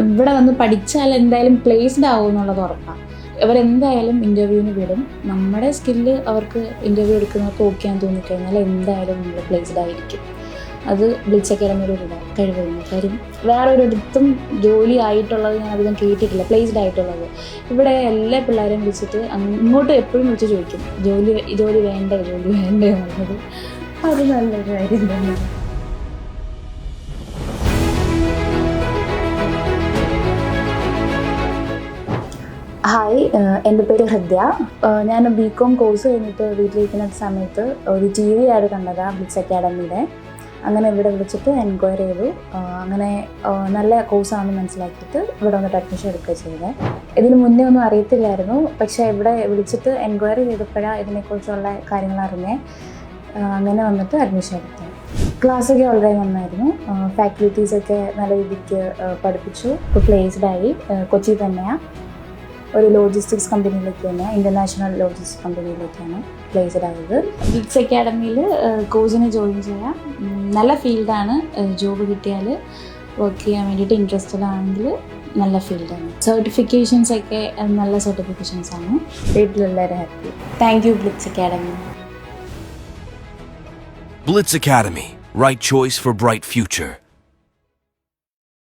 ഇവിടെ വന്ന് പഠിച്ചാൽ എന്തായാലും പ്ലേസ്ഡ് ആവും എന്നുള്ളത് ഉറപ്പാണ്. അവരെന്തായാലും ഇൻ്റർവ്യൂവിന് വിടും. നമ്മുടെ സ്കില്ല് അവർക്ക് ഇൻ്റർവ്യൂ എടുക്കുന്നവർക്ക് ഓക്കെ ആണെന്ന് തോന്നിക്കഴിഞ്ഞാൽ എന്തായാലും നമ്മൾ പ്ലേസ്ഡ് ആയിരിക്കും. അത് ബ്ലിറ്റ്സ് അക്കാഡമിയുടെ ഒരു കഴിവായിരുന്നു. കാര്യം വേറൊരിടത്തും ജോലി ആയിട്ടുള്ളത് ഞാൻ അധികം കേട്ടിട്ടില്ല, പ്ലേസ്ഡ് ആയിട്ടുള്ളത്. ഇവിടെ എല്ലാ പിള്ളേരെയും വിളിച്ചിട്ട് ഇങ്ങോട്ട് എപ്പോഴും വിളിച്ച് ചോദിക്കും, ജോലി വേണ്ടേ എന്നുള്ളത്. അത് നല്ലൊരു കാര്യം തന്നെയാണ്. ഹായ്, എൻ്റെ പേര് ഹൃദ്യ. ഞാൻ ബികോം കോഴ്സ് കഴിഞ്ഞിട്ട് വീട്ടിലിരിക്കുന്ന സമയത്ത് ഒരു TV ആഡ് കണ്ടതാണ് ബ്ലിറ്റ്സ് അക്കാഡമിയുടെ. അങ്ങനെ ഇവിടെ വിളിച്ചിട്ട് എൻക്വയറി ചെയ്തു. അങ്ങനെ നല്ല കോഴ്സാണെന്ന് മനസ്സിലാക്കിയിട്ട് ഇവിടെ വന്നിട്ട് അഡ്മിഷൻ എടുക്കുക ചെയ്തത്. ഇതിന് മുന്നേ ഒന്നും അറിയത്തില്ലായിരുന്നു, പക്ഷേ ഇവിടെ വിളിച്ചിട്ട് എൻക്വയറി ചെയ്തപ്പോഴാണ് ഇതിനെക്കുറിച്ചുള്ള കാര്യങ്ങൾ അറിഞ്ഞേ. അങ്ങനെ വന്നിട്ട് അഡ്മിഷൻ എടുത്തു. ക്ലാസ്സൊക്കെ വളരെ നന്നായിരുന്നു. ഫാക്കൽറ്റീസൊക്കെ നല്ല രീതിക്ക് പഠിപ്പിച്ചു. ഇപ്പോൾ പ്ലേസ്ഡായി. കൊച്ചി തന്നെയാണ്. ഒരു ലോജിസ്റ്റിക്സ് കമ്പനിയിലേക്ക് തന്നെ, ഇൻ്റർനാഷണൽ ലോജിസ്റ്റിക്സ് കമ്പനിയിലേക്കാണ് പ്ലേസ്ഡ് ആയത്. ബ്ലിറ്റ്സ് അക്കാഡമിയിൽ കോഴ്സിന് ജോയിൻ ചെയ്യാം. നല്ല ഫീൽഡാണ്. ജോബ് കിട്ടിയാൽ വർക്ക് ചെയ്യാൻ വേണ്ടിയിട്ട് ഇൻട്രസ്റ്റഡ് ആണെങ്കിൽ നല്ല ഫീൽഡാണ്. സർട്ടിഫിക്കേഷൻസ് ഒക്കെ നല്ല സർട്ടിഫിക്കേഷൻസാണ്. വീട്ടിലെല്ലാവരും happy. Thank you Blitz Academy. Blitz Academy, right choice for bright future.